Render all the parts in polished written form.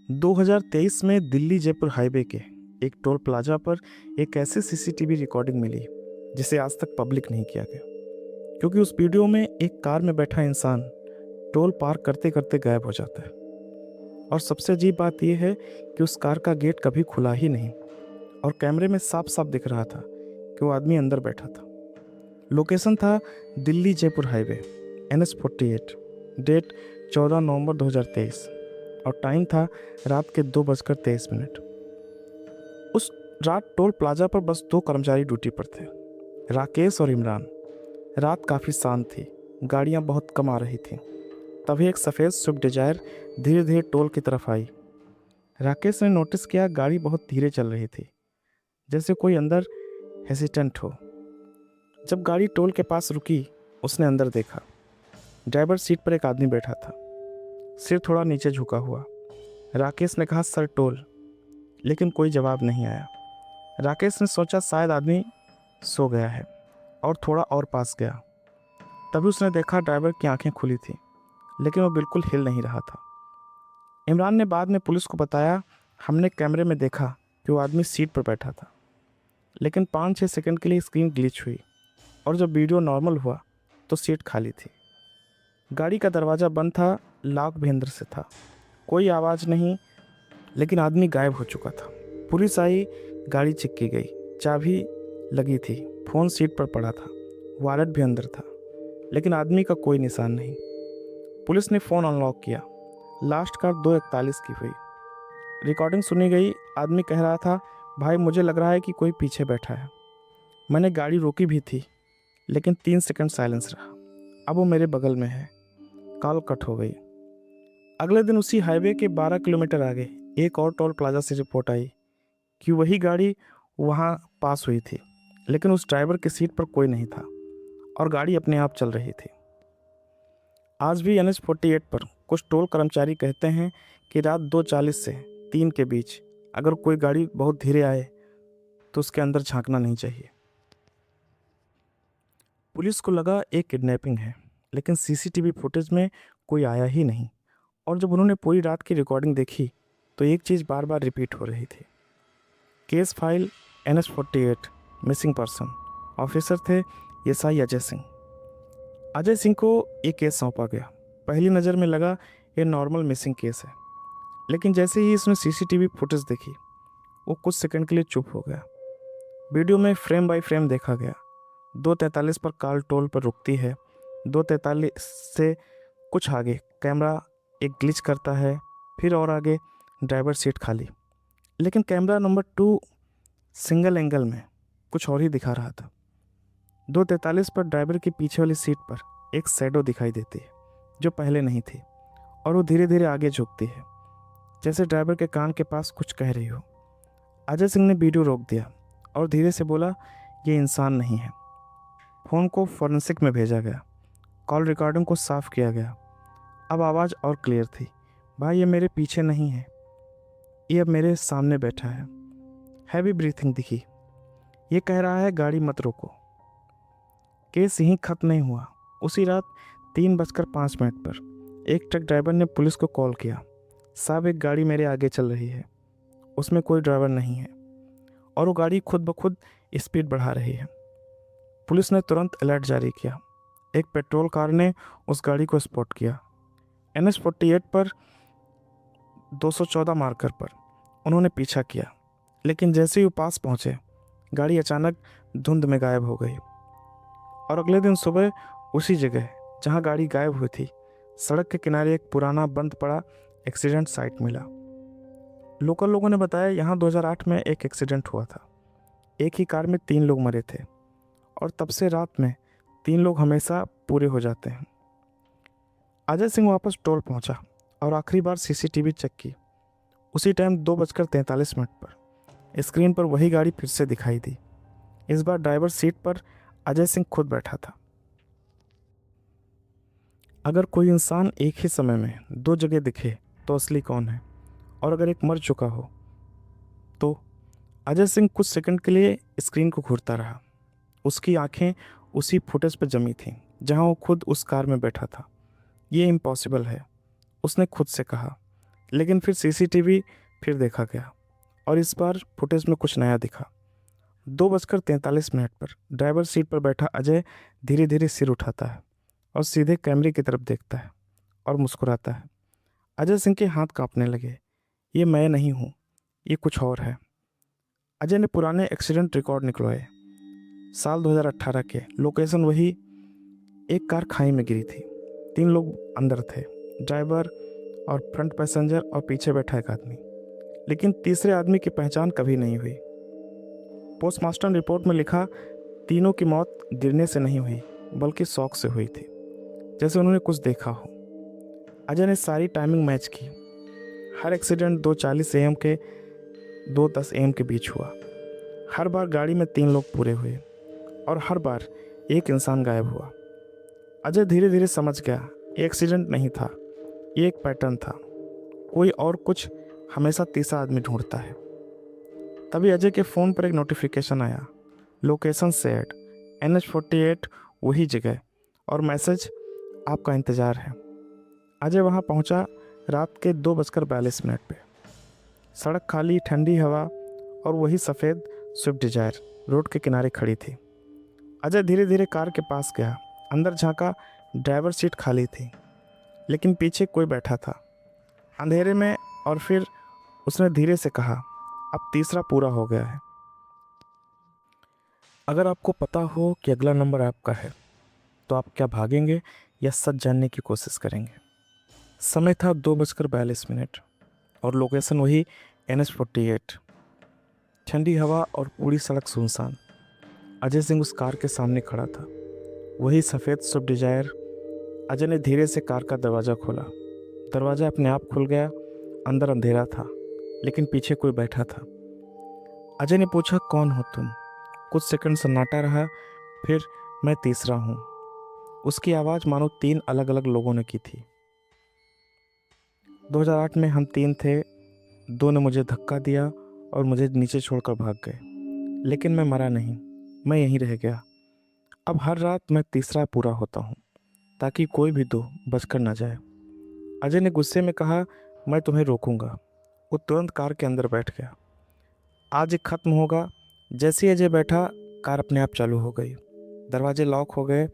2023 में दिल्ली जयपुर हाईवे के एक टोल प्लाजा पर एक ऐसी सीसीटीवी रिकॉर्डिंग मिली जिसे आज तक पब्लिक नहीं किया गया, क्योंकि उस वीडियो में एक कार में बैठा इंसान टोल पार करते करते गायब हो जाता है। और सबसे अजीब बात यह है कि उस कार का गेट कभी खुला ही नहीं और कैमरे में साफ साफ दिख रहा था कि वो आदमी अंदर बैठा था। लोकेशन था Delhi Jaipur highway NH 48, date 14 नवंबर 2023 और टाइम था रात के 2:23। उस रात टोल प्लाजा पर बस 2 कर्मचारी ड्यूटी पर थे, राकेश और इमरान। रात काफ़ी शांत थी, गाड़ियां बहुत कम आ रही थीं। तभी एक सफ़ेद स्विफ्ट डिजायर धीरे धीरे टोल की तरफ आई। राकेश ने नोटिस किया गाड़ी बहुत धीरे चल रही थी, जैसे कोई अंदर हेसिटेंट हो। जब गाड़ी टोल के पास रुकी, उसने अंदर देखा। ड्राइवर सीट पर एक आदमी बैठा था, सिर थोड़ा नीचे झुका हुआ। राकेश ने कहा, सर टोल, लेकिन कोई जवाब नहीं आया। राकेश ने सोचा शायद आदमी सो गया है और थोड़ा और पास गया। तभी उसने देखा ड्राइवर की आंखें खुली थी, लेकिन वो बिल्कुल हिल नहीं रहा था। इमरान ने बाद में पुलिस को बताया, हमने कैमरे में देखा कि वो आदमी सीट पर बैठा था, लेकिन 5-6 सेकंड के लिए स्क्रीन ग्लिच हुई और जब वीडियो नॉर्मल हुआ तो सीट खाली थी। गाड़ी का दरवाज़ा बंद था, लॉक भी अंदर से था। कोई आवाज़ नहीं, लेकिन आदमी गायब हो चुका था। पुलिस आई, गाड़ी चेक की गई, चाबी लगी थी, फ़ोन सीट पर पड़ा था, वॉलेट भी अंदर था, लेकिन आदमी का कोई निशान नहीं। पुलिस ने फ़ोन अनलॉक किया। लास्ट कार 2:41 की हुई। रिकॉर्डिंग सुनी गई। आदमी कह रहा था, भाई मुझे लग रहा है कि कोई पीछे बैठा है। मैंने गाड़ी रोकी भी थी, लेकिन 3 सेकंड साइलेंस रहा। अब वो मेरे बगल में है। कॉल कट हो गई। अगले दिन उसी हाईवे के 12 किलोमीटर आगे एक और टोल प्लाजा से रिपोर्ट आई कि वही गाड़ी वहां पास हुई थी, लेकिन उस ड्राइवर की सीट पर कोई नहीं था और गाड़ी अपने आप चल रही थी। आज भी NH 48 पर कुछ टोल कर्मचारी कहते हैं कि रात 2:40 से 3 के बीच अगर कोई गाड़ी बहुत धीरे आए तो उसके अंदर झांकना नहीं चाहिए। पुलिस को लगा एक किडनैपिंग है, लेकिन सीसीटीवी फुटेज में कोई आया ही नहीं। और जब उन्होंने पूरी रात की रिकॉर्डिंग देखी तो एक चीज़ बार बार रिपीट हो रही थी। Case file NH 48, missing person. Officer थे SI अजय सिंह। अजय सिंह को ये केस सौंपा गया। पहली नज़र में लगा ये नॉर्मल मिसिंग केस है, लेकिन जैसे ही इसने सीसीटीवी फुटेज देखी, वो कुछ सेकंड के लिए चुप हो गया। वीडियो में फ्रेम बाय फ्रेम देखा गया। 2:43 पर कार टोल पर रुकती है। 2:43 से कुछ आगे कैमरा एक ग्लिच करता है, फिर और आगे ड्राइवर सीट खाली, लेकिन कैमरा नंबर 2 सिंगल एंगल में कुछ और ही दिखा रहा था। 2:43 पर ड्राइवर की पीछे वाली सीट पर एक शैडो दिखाई देती है जो पहले नहीं थी, और वो धीरे धीरे आगे झुकती है, जैसे ड्राइवर के कान के पास कुछ कह रही हो। अजय सिंह ने वीडियो रोक दिया और धीरे से बोला, ये इंसान नहीं है। फ़ोन को फॉरेंसिक में भेजा गया। कॉल रिकॉर्डिंग को साफ किया गया। अब आवाज़ और क्लियर थी, भाई ये मेरे पीछे नहीं है, ये अब मेरे सामने बैठा है। हैवी ब्रीथिंग दिखी। ये कह रहा है गाड़ी मत रोको। केस यहीं खत्म नहीं हुआ। उसी रात 3:05 पर एक ट्रक ड्राइवर ने पुलिस को कॉल किया, साहब एक गाड़ी मेरे आगे चल रही है, उसमें कोई ड्राइवर नहीं है और वो गाड़ी खुद ब खुद स्पीड बढ़ा रही है। पुलिस ने तुरंत अलर्ट जारी किया। एक पेट्रोल कार ने उस गाड़ी को स्पॉट किया। NH 48 पर 214 मार्कर पर उन्होंने पीछा किया, लेकिन जैसे ही वो पास पहुँचे, गाड़ी अचानक धुंध में गायब हो गई। और अगले दिन सुबह उसी जगह जहाँ गाड़ी गायब हुई थी, सड़क के किनारे एक पुराना बंद पड़ा एक्सीडेंट साइट मिला। लोकल लोगों ने बताया यहाँ 2008 में एक एक्सीडेंट हुआ था। एक ही कार में 3 लोग मरे थे और तब से रात में 3 लोग हमेशा पूरे हो जाते हैं। अजय सिंह वापस टोल पहुंचा और आखिरी बार सीसीटीवी चेक की। उसी टाइम 2:43 पर स्क्रीन पर वही गाड़ी फिर से दिखाई दी। इस बार ड्राइवर सीट पर अजय सिंह खुद बैठा था। अगर कोई इंसान एक ही समय में 2 जगह दिखे तो असली कौन है? और अगर एक मर चुका हो तो? अजय सिंह कुछ सेकंड के लिए स्क्रीन को घूरता रहा। उसकी आंखें उसी फुटेज पर जमी थीं जहां वो खुद उस कार में बैठा था। ये इम्पॉसिबल है, उसने खुद से कहा, लेकिन फिर सीसीटीवी फिर देखा गया और इस बार फुटेज में कुछ नया दिखा। 2:43 पर ड्राइवर सीट पर बैठा अजय धीरे धीरे सिर उठाता है और सीधे कैमरे की तरफ देखता है और मुस्कुराता है। अजय सिंह के हाथ कांपने लगे। ये मैं नहीं हूँ, ये कुछ और है। अजय ने पुराने एक्सीडेंट रिकॉर्ड निकलवाए। साल 2018 के, लोकेशन वही। एक कार खाई में गिरी थी। 3 लोग अंदर थे, ड्राइवर और फ्रंट पैसेंजर और पीछे बैठा एक आदमी। लेकिन तीसरे आदमी की पहचान कभी नहीं हुई। पोस्टमार्टम रिपोर्ट में लिखा, तीनों की मौत गिरने से नहीं हुई बल्कि शॉक से हुई थी, जैसे उन्होंने कुछ देखा हो। अजय ने सारी टाइमिंग मैच की। हर एक्सीडेंट 2:40 AM के 2:10 AM के बीच हुआ। हर बार गाड़ी में 3 लोग पूरे हुए और हर बार एक इंसान गायब हुआ। अजय धीरे धीरे समझ गया, ये एक्सीडेंट नहीं था, ये एक पैटर्न था। कोई और कुछ हमेशा तीसरा आदमी ढूंढता है। तभी अजय के फ़ोन पर एक नोटिफिकेशन आया, लोकेशन शेयर्ड, NH48 वही जगह, और मैसेज, आपका इंतज़ार है। अजय वहाँ पहुँचा रात के 2:42 पे। सड़क खाली, ठंडी हवा और वही सफ़ेद स्विफ्ट डिजायर रोड के किनारे खड़ी थी। अजय धीरे धीरे कार के पास गया, अंदर झांका। ड्राइवर सीट खाली थी, लेकिन पीछे कोई बैठा था अंधेरे में। और फिर उसने धीरे से कहा, अब तीसरा पूरा हो गया है। अगर आपको पता हो कि अगला नंबर आपका है, तो आप क्या भागेंगे या सच जानने की कोशिश करेंगे? समय था 2:42 और लोकेशन वही NH48। ठंडी हवा और पूरी सड़क सुनसान। अजय सिंह उस कार के सामने खड़ा था, वही सफ़ेद स्विफ्ट डिजायर। अजय ने धीरे से कार का दरवाज़ा खोला। दरवाज़ा अपने आप खुल गया। अंदर अंधेरा था, लेकिन पीछे कोई बैठा था। अजय ने पूछा, कौन हो तुम? कुछ सेकंड सन्नाटा रहा, फिर, मैं तीसरा हूँ। उसकी आवाज़ मानो 3 अलग अलग लोगों ने की थी। 2008 में हम 3 थे। 2 ने मुझे धक्का दिया और मुझे नीचे छोड़कर भाग गए, लेकिन मैं मरा नहीं, मैं यहीं रह गया। अब हर रात मैं तीसरा पूरा होता हूँ, ताकि कोई भी 2 बचकर ना जाए। अजय ने गुस्से में कहा, मैं तुम्हें रोकूंगा। वो तुरंत कार के अंदर बैठ गया। आज ये खत्म होगा। जैसे ही अजय बैठा, कार अपने आप चालू हो गई। दरवाजे लॉक हो गए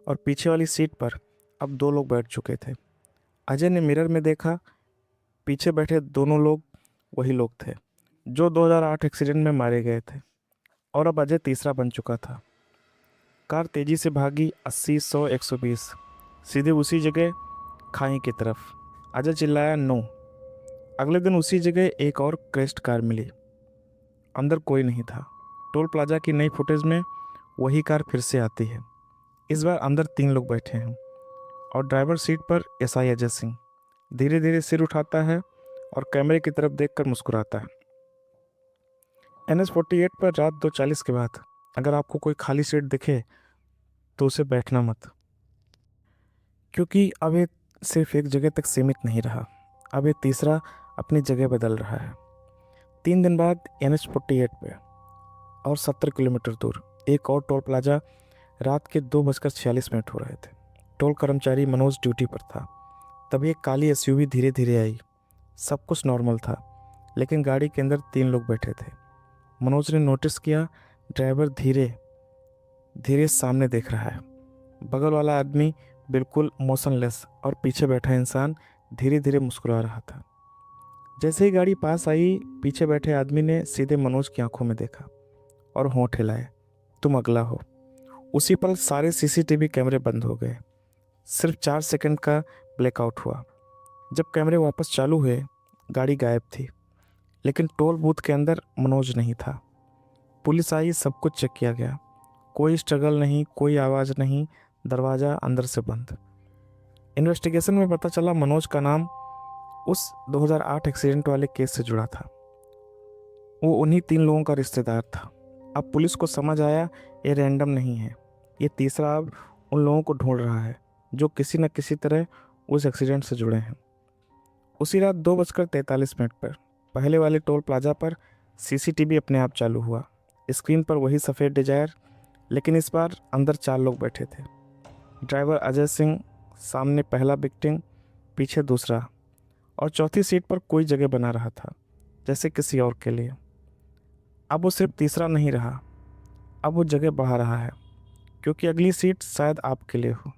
और पीछे वाली सीट पर अब 2 लोग बैठ चुके थे। अजय ने मिरर में देखा, पीछे बैठे दोनों लोग वही लोग थे जो 2008 एक्सीडेंट में मारे गए थे, और अब अजय तीसरा बन चुका था। कार तेज़ी से भागी, 80, 100, 120, सीधे उसी जगह, खाई की तरफ। अजय चिल्लाया, नो। अगले दिन उसी जगह एक और क्रैश्ड कार मिली। अंदर कोई नहीं था। टोल प्लाजा की नई फुटेज में वही कार फिर से आती है। इस बार अंदर 3 लोग बैठे हैं और ड्राइवर सीट पर SI अजय सिंह धीरे धीरे सिर उठाता है और कैमरे की तरफ देखकर मुस्कुराता है। NH48 पर रात 2:40 के बाद अगर आपको कोई खाली सीट दिखे तो उसे बैठना मत, क्योंकि अब ये सिर्फ एक जगह तक सीमित नहीं रहा। अब ये तीसरा अपनी जगह बदल रहा है। 3 दिन बाद NH48 पे और 70 किलोमीटर दूर एक और टोल प्लाजा। रात के 2:46 हो रहे थे। टोल कर्मचारी मनोज ड्यूटी पर था। तभी एक काली SUV धीरे धीरे आई। सब कुछ नॉर्मल था, लेकिन गाड़ी के अंदर 3 लोग बैठे थे। मनोज ने नोटिस किया, ड्राइवर धीरे धीरे सामने देख रहा है। बगल वाला आदमी बिल्कुल मोशनलेस और पीछे बैठा इंसान धीरे धीरे मुस्कुरा रहा था। जैसे ही गाड़ी पास आई, पीछे बैठे आदमी ने सीधे मनोज की आंखों में देखा और होंठ हिलाए, तुम अगला हो। उसी पल सारे CCTV कैमरे बंद हो गए। सिर्फ 4 सेकंड का ब्लैकआउट हुआ। जब कैमरे वापस चालू हुए, गाड़ी गायब थी, लेकिन टोल बूथ के अंदर मनोज नहीं था। पुलिस आई, सब कुछ चेक किया गया। कोई स्ट्रगल नहीं, कोई आवाज़ नहीं, दरवाज़ा अंदर से बंद। इन्वेस्टिगेशन में पता चला मनोज का नाम उस 2008 एक्सीडेंट वाले केस से जुड़ा था। वो उन्हीं 3 लोगों का रिश्तेदार था। अब पुलिस को समझ आया, ये रैंडम नहीं है, ये तीसरा अब उन लोगों को ढूंढ रहा है जो किसी न किसी तरह उस एक्सीडेंट से जुड़े हैं। उसी रात 2:43 पर पहले वाले टोल प्लाजा पर CCTV अपने आप चालू हुआ। स्क्रीन पर वही सफ़ेद डिजायर, लेकिन इस बार अंदर 4 लोग बैठे थे। ड्राइवर अजय सिंह, सामने पहला विक्टिम, पीछे दूसरा, और चौथी सीट पर कोई जगह बना रहा था, जैसे किसी और के लिए। अब वो सिर्फ तीसरा नहीं रहा, अब वो जगह बढ़ा रहा है, क्योंकि अगली सीट शायद आपके लिए हो।